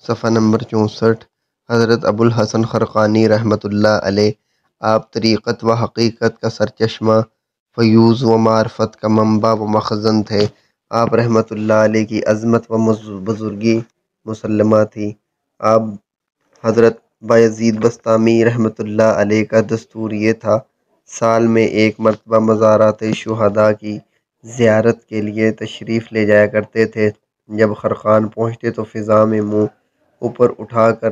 صفحہ نمبر 64۔ حضرت ابوالحسن خرقانی رحمۃ اللہ علیہ، آپ طریقت و حقیقت کا سرچشمہ، فیوض و معرفت کا منبع و مخزن تھے۔ آپ رحمۃ اللہ علیہ کی عظمت و بزرگی مسلمہ تھی۔ آپ حضرت بایزید بسطامی رحمۃ اللہ علیہ کا دستور یہ تھا، سال میں ایک مرتبہ مزارات شہداء کی زیارت کے لیے تشریف لے جایا کرتے تھے۔ جب خرقان پہنچتے تو فضا میں منہ اوپر اٹھا کر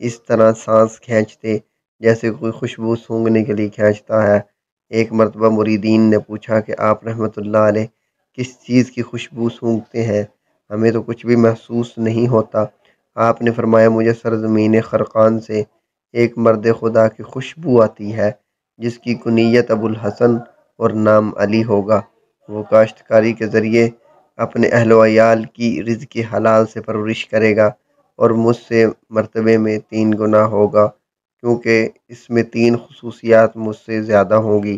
اس طرح سانس کھینچتے جیسے کوئی خوشبو سونگھنے کے لیے کھینچتا ہے۔ ایک مرتبہ مریدین نے پوچھا کہ آپ رحمۃ اللہ علیہ کس چیز کی خوشبو سونگھتے ہیں؟ ہمیں تو کچھ بھی محسوس نہیں ہوتا۔ آپ نے فرمایا، مجھے سرزمین خرقان سے ایک مرد خدا کی خوشبو آتی ہے جس کی کنیت ابوالحسن اور نام علی ہوگا۔ وہ کاشتکاری کے ذریعے اپنے اہل و عیال کی رزق حلال سے پرورش کرے گا اور مجھ سے مرتبے میں 3 گنا ہوگا، کیونکہ اس میں 3 خصوصیات مجھ سے زیادہ ہوں گی۔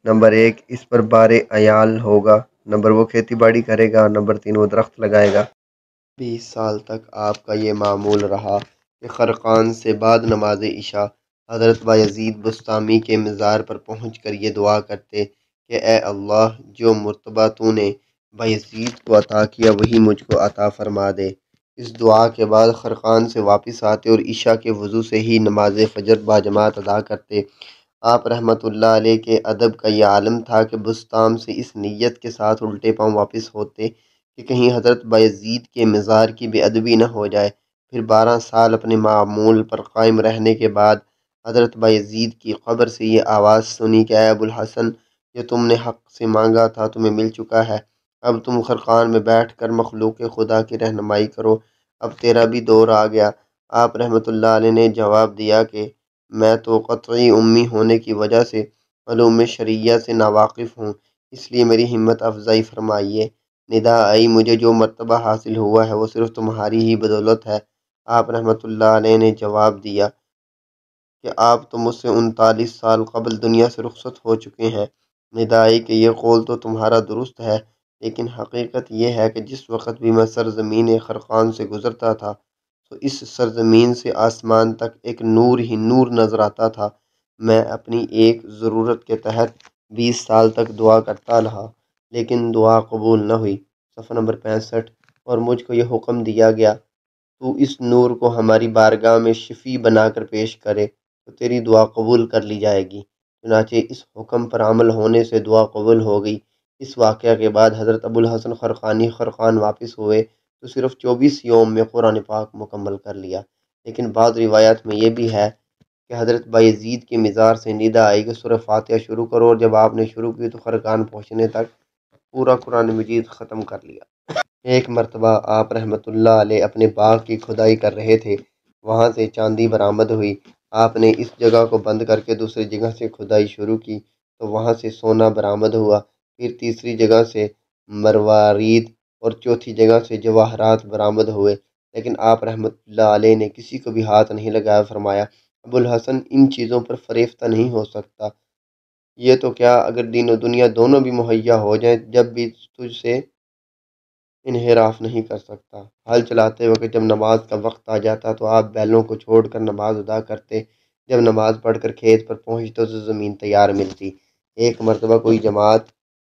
نمبر 1، اس پر بار عیال ہوگا۔ نمبر وہ کھیتی باڑی کرے گا۔ نمبر 3، وہ درخت لگائے گا۔ 20 سال تک آپ کا یہ معمول رہا کہ خرقان سے بعد نماز عشاء حضرت بایزید بسطامی کے مزار پر پہنچ کر یہ دعا کرتے کہ اے اللہ، جو مرتبہ تو نے بایزید کو عطا کیا وہی مجھ کو عطا فرما دے۔ اس دعا کے بعد خرقان سے واپس آتے اور عشاء کے وضو سے ہی نماز فجر باجماعت ادا کرتے۔ آپ رحمۃ اللہ علیہ کے ادب کا یہ عالم تھا کہ بسطام سے اس نیت کے ساتھ الٹے پاؤں واپس ہوتے کہ کہیں حضرت بایزید کے مزار کی بے ادبی نہ ہو جائے۔ پھر 12 سال اپنے معمول پر قائم رہنے کے بعد حضرت بایزید کی قبر سے یہ آواز سنی کہ اے ابوالحسن، جو تم نے حق سے مانگا تھا تمہیں مل چکا ہے، اب تم خرقان میں بیٹھ کر مخلوق خدا کی رہنمائی کرو، اب تیرا بھی دور آ گیا۔ آپ رحمۃ اللہ علیہ نے جواب دیا کہ میں تو قطعی امی ہونے کی وجہ سے علوم شرعیہ سے ناواقف ہوں، اس لیے میری ہمت افزائی فرمائیے۔ ندا آئی، مجھے جو مرتبہ حاصل ہوا ہے وہ صرف تمہاری ہی بدولت ہے۔ آپ رحمۃ اللہ علیہ نے جواب دیا کہ آپ تو مجھ سے 39 سال قبل دنیا سے رخصت ہو چکے ہیں۔ ندا آئی کہ یہ قول تو تمہارا درست ہے، لیکن حقیقت یہ ہے کہ جس وقت بھی میں سرزمین خرقان سے گزرتا تھا تو اس سرزمین سے آسمان تک ایک نور ہی نور نظر آتا تھا۔ میں اپنی ایک ضرورت کے تحت 20 سال تک دعا کرتا رہا، لیکن دعا قبول نہ ہوئی۔ صفحہ نمبر 65۔ اور مجھ کو یہ حکم دیا گیا، تو اس نور کو ہماری بارگاہ میں شفیع بنا کر پیش کرے تو تیری دعا قبول کر لی جائے گی۔ چنانچہ اس حکم پر عمل ہونے سے دعا قبول ہو گئی۔ اس واقعہ کے بعد حضرت ابوالحسن خرقانی خرقان واپس ہوئے تو صرف 24 یوم میں قرآن پاک مکمل کر لیا۔ لیکن بعض روایات میں یہ بھی ہے کہ حضرت بایزید کے مزار سے ندا آئی کہ سورہ فاتحہ شروع کرو، اور جب آپ نے شروع کی تو خرقان پہنچنے تک پورا قرآن مجید ختم کر لیا۔ ایک مرتبہ آپ رحمۃ اللہ علیہ اپنے باغ کی کھدائی کر رہے تھے، وہاں سے چاندی برآمد ہوئی۔ آپ نے اس جگہ کو بند کر کے دوسری جگہ سے کھدائی شروع کی تو وہاں سے سونا برآمد ہوا، پھر تیسری جگہ سے مروارید اور چوتھی جگہ سے جواہرات برآمد ہوئے، لیکن آپ رحمۃ اللہ علیہ نے کسی کو بھی ہاتھ نہیں لگایا۔ فرمایا، ابوالحسن، ان چیزوں پر فریفتہ نہیں ہو سکتا، یہ تو کیا اگر دین و دنیا دونوں بھی مہیا ہو جائیں جب بھی تجھ سے انحراف نہیں کر سکتا۔ ہل چلاتے وقت جب نماز کا وقت آ جاتا تو آپ بیلوں کو چھوڑ کر نماز ادا کرتے، جب نماز پڑھ کر کھیت پر پہنچتے تو زمین تیار ملتی۔ ایک مرتبہ کوئی جماعت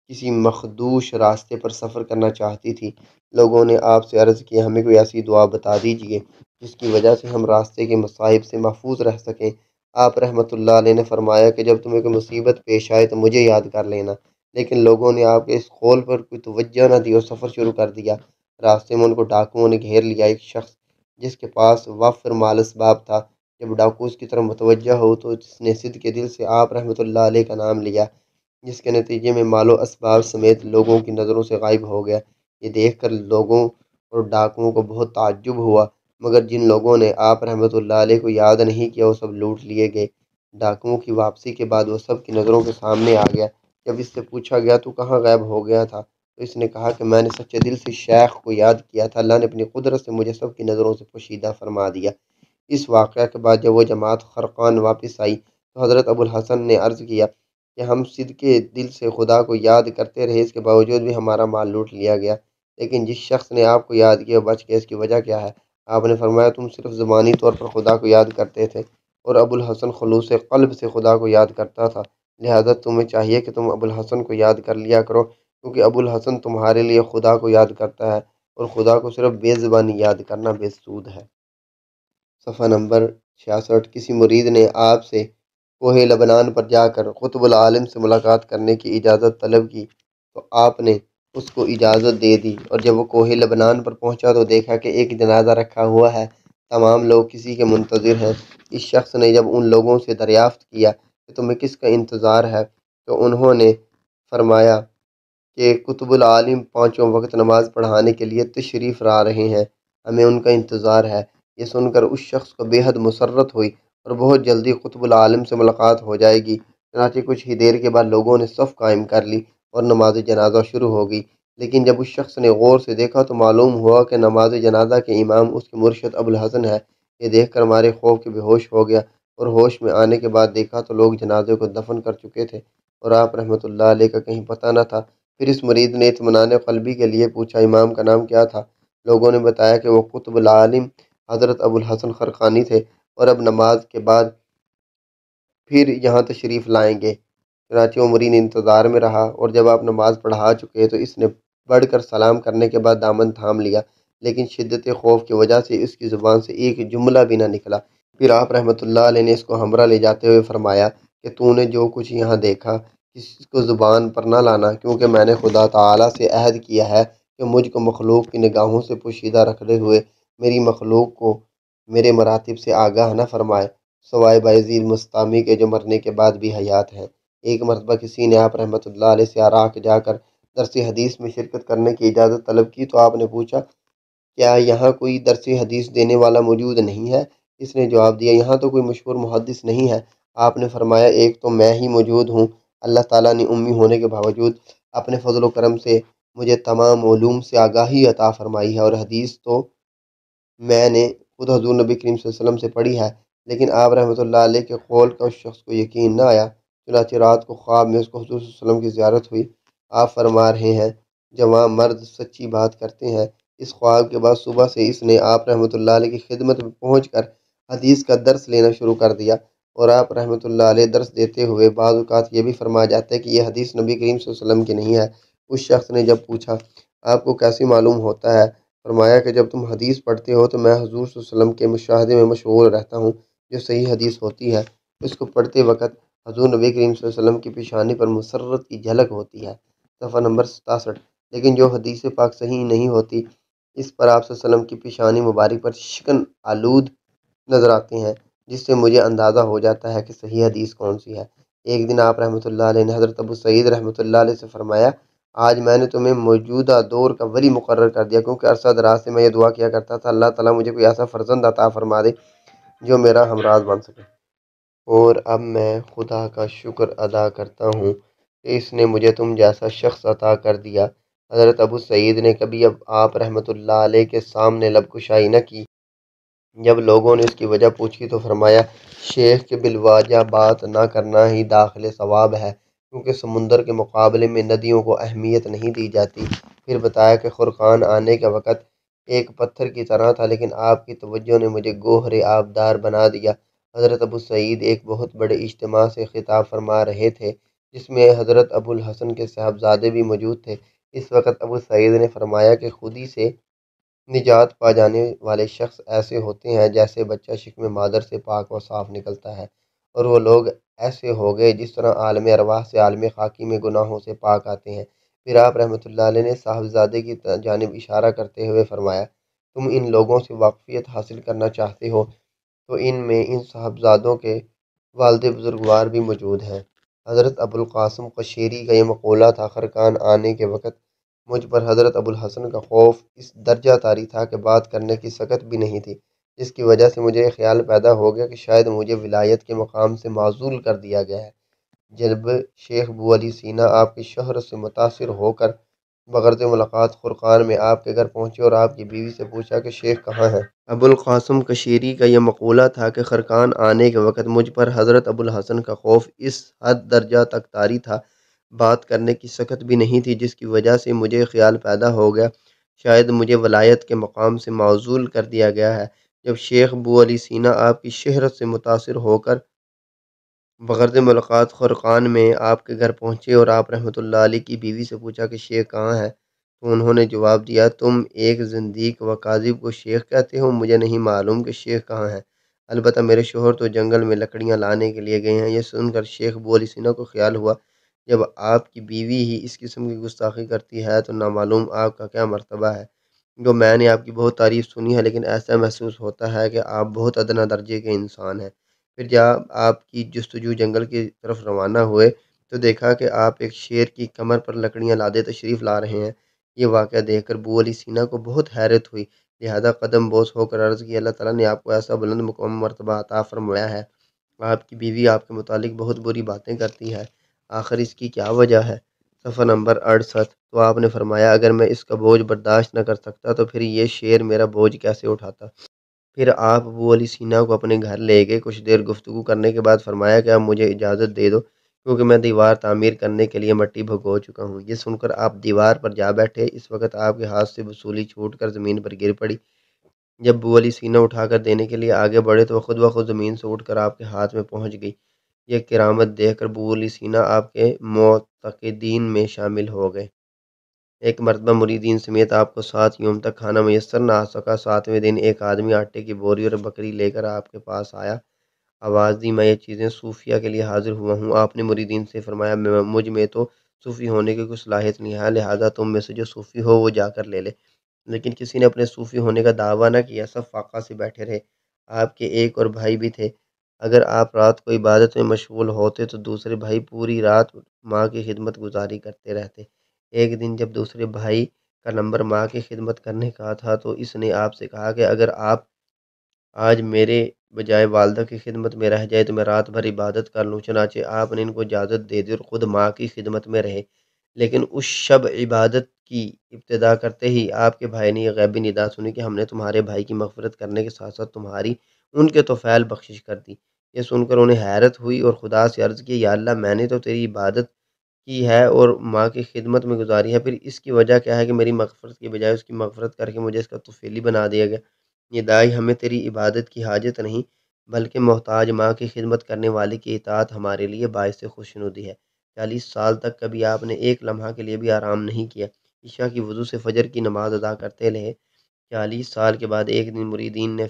کسی مخدوش راستے پر سفر کرنا چاہتی تھی۔ لوگوں نے آپ سے عرض کیا، ہمیں کوئی ایسی دعا بتا دیجیے جس کی وجہ سے ہم راستے کے مصائب سے محفوظ رہ سکیں۔ آپ رحمۃ اللہ علیہ نے فرمایا کہ جب تمہیں کوئی مصیبت پیش آئے تو مجھے یاد کر لینا۔ لیکن لوگوں نے آپ کے اس قول پر کوئی توجہ نہ دی اور سفر شروع کر دیا۔ راستے میں ان کو ڈاکوؤں نے گھیر لیا۔ ایک شخص جس کے پاس وافر مال اسباب تھا، جب ڈاکو اس کی طرف متوجہ ہو تو اس نے صدق کے دل سے آپ رحمۃ اللہ علیہ کا نام لیا، جس کے نتیجے میں مال و اسباب سمیت لوگوں کی نظروں سے غائب ہو گیا۔ یہ دیکھ کر لوگوں اور ڈاکوؤں کو بہت تعجب ہوا، مگر جن لوگوں نے آپ رحمۃ اللہ علیہ کو یاد نہیں کیا وہ سب لوٹ لیے گئے۔ ڈاکوؤں کی واپسی کے بعد وہ سب کی نظروں کے سامنے آ گیا۔ جب اس سے پوچھا گیا تو کہاں غائب ہو گیا تھا تو اس نے کہا کہ میں نے سچے دل سے شیخ کو یاد کیا تھا، اللہ نے اپنی قدرت سے مجھے سب کی نظروں سے پوشیدہ فرما دیا۔ اس واقعہ کے بعد جب وہ جماعت خرقان واپس آئی تو حضرت ابوالحسن نے عرض کیا کہ ہم صدقے دل سے خدا کو یاد کرتے رہے، اس کے باوجود بھی ہمارا مال لوٹ لیا گیا، لیکن جس شخص نے آپ کو یاد کیا وہ بچ گیا، اس کی وجہ کیا ہے؟ آپ نے فرمایا تم صرف زبانی طور پر خدا کو یاد کرتے تھے اور ابو الحسن خلوص قلب سے خدا کو یاد کرتا تھا، لہذا تمہیں چاہیے کہ تم ابو الحسن کو یاد کر لیا کرو، کیونکہ ابو الحسن تمہارے لیے خدا کو یاد کرتا ہے اور خدا کو صرف بے زبانی یاد کرنا بے سود ہے۔ صفحہ نمبر 66۔ کسی مرید نے آپ سے کوہ لبنان پر جا کر قطب العالم سے ملاقات کرنے کی اجازت طلب کی تو آپ نے اس کو اجازت دے دی، اور جب وہ کوہ لبنان پر پہنچا تو دیکھا کہ ایک جنازہ رکھا ہوا ہے، تمام لوگ کسی کے منتظر ہیں۔ اس شخص نے جب ان لوگوں سے دریافت کیا کہ تمہیں کس کا انتظار ہے تو انہوں نے فرمایا کہ قطب العالم پانچوں وقت نماز پڑھانے کے لیے تشریف لا رہے ہیں، ہمیں ان کا انتظار ہے۔ یہ سن کر اس شخص کو بے حد مسرت ہوئی اور بہت جلدی قطب العالم سے ملاقات ہو جائے گی۔ چنانچہ کچھ ہی دیر کے بعد لوگوں نے صف قائم کر لی اور نماز جنازہ شروع ہو گئی، لیکن جب اس شخص نے غور سے دیکھا تو معلوم ہوا کہ نماز جنازہ کے امام اس کے مرشد ابو الحسن ہے۔ یہ دیکھ کر مارے خوف کے بے ہوش ہو گیا، اور ہوش میں آنے کے بعد دیکھا تو لوگ جنازے کو دفن کر چکے تھے اور آپ رحمۃ اللہ علیہ کا کہیں پتہ نہ تھا۔ پھر اس مرید نے اطمینان قلبی کے لیے پوچھا امام کا نام کیا تھا؟ لوگوں نے بتایا کہ وہ قطب العالم حضرت ابو الحسن خرقانی تھے اور اب نماز کے بعد پھر یہاں تشریف لائیں گے۔ چنانچہ وہ مرید انتظار میں رہا، اور جب آپ نماز پڑھا چکے تو اس نے بڑھ کر سلام کرنے کے بعد دامن تھام لیا، لیکن شدت خوف کی وجہ سے اس کی زبان سے ایک جملہ بھی نہ نکلا۔ پھر آپ رحمۃ اللہ علیہ نے اس کو ہمراہ لے جاتے ہوئے فرمایا کہ تو نے جو کچھ یہاں دیکھا کسی کو زبان پر نہ لانا، کیونکہ میں نے خدا تعالیٰ سے عہد کیا ہے کہ مجھ کو مخلوق کی نگاہوں سے پوشیدہ رکھتے ہوئے میری مخلوق کو میرے مراتب سے آگاہ نہ فرمائے، سوائے بایزید مستعمی کے جو مرنے کے بعد بھی حیات ہیں۔ ایک مرتبہ کسی نے آپ رحمۃ اللہ علیہ سے عراق جا کر درس حدیث میں شرکت کرنے کی اجازت طلب کی تو آپ نے پوچھا کیا یہاں کوئی درس حدیث دینے والا موجود نہیں ہے؟ اس نے جواب دیا یہاں تو کوئی مشہور محدث نہیں ہے۔ آپ نے فرمایا ایک تو میں ہی موجود ہوں، اللہ تعالیٰ نے امی ہونے کے باوجود اپنے فضل و کرم سے مجھے تمام علوم سے آگاہی عطا فرمائی ہے، اور حدیث تو میں نے خود حضور نبی کریم صلی اللہ علیہ وسلم سے پڑھی ہے، لیکن آپ رحمۃ اللہ علیہ کے قول کا اس شخص کو یقین نہ آیا۔ چنانچہ رات کو خواب میں اس کو حضور صلی اللہ علیہ وسلم کی زیارت ہوئی۔ آپ فرما رہے ہیں جوان مرد سچی بات کرتے ہیں۔ اس خواب کے بعد صبح سے اس نے آپ رحمۃ اللہ علیہ کی خدمت میں پہنچ کر حدیث کا درس لینا شروع کر دیا، اور آپ رحمۃ اللہ علیہ درس دیتے ہوئے بعض اوقات یہ بھی فرمایا جاتا ہے کہ یہ حدیث نبی کریم صلی اللہ علیہ وسلم کی نہیں ہے۔ اس شخص نے جب پوچھا آپ کو کیسے معلوم ہوتا ہے؟ فرمایا کہ جب تم حدیث پڑھتے ہو تو میں حضور صلی اللہ علیہ وسلم کے مشاہدے میں مشغول رہتا ہوں، جو صحیح حدیث ہوتی ہے اس کو پڑھتے وقت حضور نبی کریم صلی اللہ علیہ وسلم کی پیشانی پر مسرت کی جھلک ہوتی ہے۔ صفحہ نمبر 67۔ لیکن جو حدیث پاک صحیح نہیں ہوتی اس پر آپ صلی اللہ علیہ وسلم کی پیشانی مبارک پر شکن آلود نظر آتے ہیں، جس سے مجھے اندازہ ہو جاتا ہے کہ صحیح حدیث کون سی ہے۔ ایک دن آپ رحمۃ اللہ علیہ نے حضرت ابو سعید رحمۃ اللہ علیہ سے فرمایا آج میں نے تمہیں موجودہ دور کا ولی مقرر کر دیا، کیونکہ عرصہ دراز سے میں یہ دعا کیا کرتا تھا اللہ تعالیٰ مجھے کوئی ایسا فرزند عطا فرما دے جو میرا ہمراز بن سکے، اور اب میں خدا کا شکر ادا کرتا ہوں کہ اس نے مجھے تم جیسا شخص عطا کر دیا۔ حضرت ابو سعید نے کبھی اب آپ رحمۃ اللہ علیہ کے سامنے لب کشائی نہ کی۔ جب لوگوں نے اس کی وجہ پوچھی تو فرمایا شیخ کے بالواجہ بات نہ کرنا ہی داخل ثواب ہے، کیونکہ سمندر کے مقابلے میں ندیوں کو اہمیت نہیں دی جاتی۔ پھر بتایا کہ خرقان آنے کا وقت ایک پتھر کی طرح تھا، لیکن آپ کی توجہ نے مجھے گوہر آبدار بنا دیا۔ حضرت ابو سعید ایک بہت بڑے اجتماع سے خطاب فرما رہے تھے جس میں حضرت ابو الحسن کے صاحبزادے بھی موجود تھے۔ اس وقت ابو سعید نے فرمایا کہ خودی سے نجات پا جانے والے شخص ایسے ہوتے ہیں جیسے بچہ شکم مادر سے پاک و صاف نکلتا ہے، اور وہ لوگ ایسے ہو گئے جس طرح عالم ارواح سے عالم خاکی میں گناہوں سے پاک آتے ہیں۔ پھر آپ رحمۃ اللہ علیہ نے صاحبزادے کی جانب اشارہ کرتے ہوئے فرمایا تم ان لوگوں سے واقفیت حاصل کرنا چاہتے ہو تو ان میں ان صاحبزادوں کے والد بزرگوار بھی موجود ہیں۔ حضرت ابو القاسم قشیری کا یہ مقولہ تھا خرقان آنے کے وقت مجھ پر حضرت ابو الحسن کا خوف اس درجہ طاری تھا کہ بات کرنے کی سکت بھی نہیں تھی، جس کی وجہ سے مجھے یہ خیال پیدا ہو گیا کہ شاید مجھے ولایت کے مقام سے معزول کر دیا گیا ہے۔ جب شیخ بو علی سینا آپ کی شہرت سے متاثر ہو کر بغرض ملاقات خرقان میں آپ کے گھر پہنچے اور آپ کی بیوی سے پوچھا کہ شیخ کہاں ہیں؟ ابو القاسم کشیری کا یہ مقولہ تھا کہ خرقان آنے کے وقت مجھ پر حضرت ابو الحسن کا خوف اس حد درجہ تک طاری تھا، بات کرنے کی سکت بھی نہیں تھی، جس کی وجہ سے مجھے خیال پیدا ہو گیا شاید مجھے ولایت کے مقام سے معزول کر دیا گیا ہے۔ جب شیخ ابو علی سینا آپ کی شہرت سے متاثر ہو کر بغرض ملاقات خرقان میں آپ کے گھر پہنچے اور آپ رحمۃ اللہ علیہ کی بیوی سے پوچھا کہ شیخ کہاں ہے، تو انہوں نے جواب دیا، تم ایک زندیق و کاذب کو شیخ کہتے ہو، مجھے نہیں معلوم کہ شیخ کہاں ہے، البتہ میرے شوہر تو جنگل میں لکڑیاں لانے کے لیے گئے ہیں۔ یہ سن کر شیخ ابو علی سینا کو خیال ہوا، جب آپ کی بیوی ہی اس قسم کی گستاخی کرتی ہے تو نامعلوم آپ کا کیا مرتبہ ہے۔ جو میں نے آپ کی بہت تعریف سنی ہے، لیکن ایسا محسوس ہوتا ہے کہ آپ بہت ادنیٰ درجے کے انسان ہیں۔ پھر جب آپ کی جستجو جنگل کی طرف روانہ ہوئے تو دیکھا کہ آپ ایک شیر کی کمر پر لکڑیاں لادے تشریف لا رہے ہیں۔ یہ واقعہ دیکھ کر ابو علی سینا کو بہت حیرت ہوئی، لہذا قدم بوس ہو کر عرض کی، اللہ تعالیٰ نے آپ کو ایسا بلند مقام مرتبہ عطا فرمایا ہے، آپ کی بیوی آپ کے متعلق بہت بری باتیں کرتی ہے، آخر اس کی کیا وجہ ہے؟ صفحہ نمبر 68۔ تو آپ نے فرمایا، اگر میں اس کا بوجھ برداشت نہ کر سکتا تو پھر یہ شیر میرا بوجھ کیسے اٹھاتا؟ پھر آپ ابو علی سینا کو اپنے گھر لے گئے۔ کچھ دیر گفتگو کرنے کے بعد فرمایا کہ اب مجھے اجازت دے دو، کیونکہ میں دیوار تعمیر کرنے کے لیے مٹی بھگو چکا ہوں۔ یہ سن کر آپ دیوار پر جا بیٹھے۔ اس وقت آپ کے ہاتھ سے وصولی چھوٹ کر زمین پر گر پڑی۔ جب ابو علی سینا اٹھا کر دینے کے لیے آگے بڑھے تو وہ خود بخود زمین سے اٹھ کر آپ کے ہاتھ میں پہنچ گئی۔ یہ کرامت دیکھ کر ابو علی سینا آپ کے معتقدین میں شامل ہو گئے۔ ایک مرتبہ مریدین سمیت آپ کو 7 یوم تک کھانا میسر نہ آ سکا۔ 7ویں دن ایک آدمی آٹے کی بوری اور بکری لے کر آپ کے پاس آیا، آواز دی، میں یہ چیزیں صوفیہ کے لیے حاضر ہوا ہوں۔ آپ نے مریدین سے فرمایا، مجھ میں تو صوفی ہونے کی کوئی صلاحیت نہیں ہے، لہذا تم میں سے جو صوفی ہو وہ جا کر لے لے۔ لیکن کسی نے اپنے صوفی ہونے کا دعویٰ نہ کیا، سب فاقہ سے بیٹھے رہے۔ آپ کے ایک اور بھائی بھی تھے، اگر آپ رات کو عبادت میں مشغول ہوتے تو دوسرے بھائی پوری رات ماں کی خدمت گزاری کرتے رہتے۔ ایک دن جب دوسرے بھائی کا نمبر ماں کی خدمت کرنے کا تھا تو اس نے آپ سے کہا کہ اگر آپ آج میرے بجائے والدہ کی خدمت میں رہ جائے تو میں رات بھر عبادت کر لوں۔ چنانچہ آپ نے ان کو اجازت دے دی اور خود ماں کی خدمت میں رہے۔ لیکن اس شب عبادت کی ابتدا کرتے ہی آپ کے بھائی نے یہ غیبی ندا سنی کہ ہم نے تمہارے بھائی کی مغفرت کرنے کے ساتھ ساتھ تمہاری ان کے طفیل بخشش کر دی۔ یہ سن کر انہیں حیرت ہوئی اور خدا سے عرض کی، یا اللہ، میں نے تو تیری عبادت کی ہے اور ماں کی خدمت میں گزاری ہے، پھر اس کی وجہ کیا ہے کہ میری مغفرت کی بجائے اس کی مغفرت کر کے مجھے اس کا طفیلی بنا دیا گیا؟ یہ دائی، ہمیں تیری عبادت کی حاجت نہیں، بلکہ محتاج ماں کی خدمت کرنے والے کی اطاعت ہمارے لیے باعث خوشنودی ہے۔ 40 سال تک کبھی آپ نے ایک لمحہ کے لیے بھی آرام نہیں کیا، عشاء کی وضو سے فجر کی نماز ادا کرتے رہے۔ 40 سال کے بعد ایک دن مریدین نے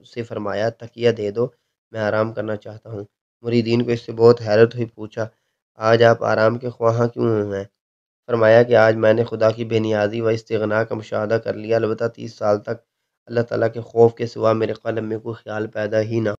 سے فرمایا، تکیہ دے دو، میں آرام کرنا چاہتا ہوں۔ مریدین کو اس سے بہت حیرت ہوئی، پوچھا، آج آپ آرام کے خواہاں کیوں ہیں؟ فرمایا کہ آج میں نے خدا کی بے نیازی و استغنا کا مشاہدہ کر لیا، البتہ 30 سال تک اللہ تعالیٰ کے خوف کے سوا میرے قلب میں کوئی خیال پیدا ہی نہ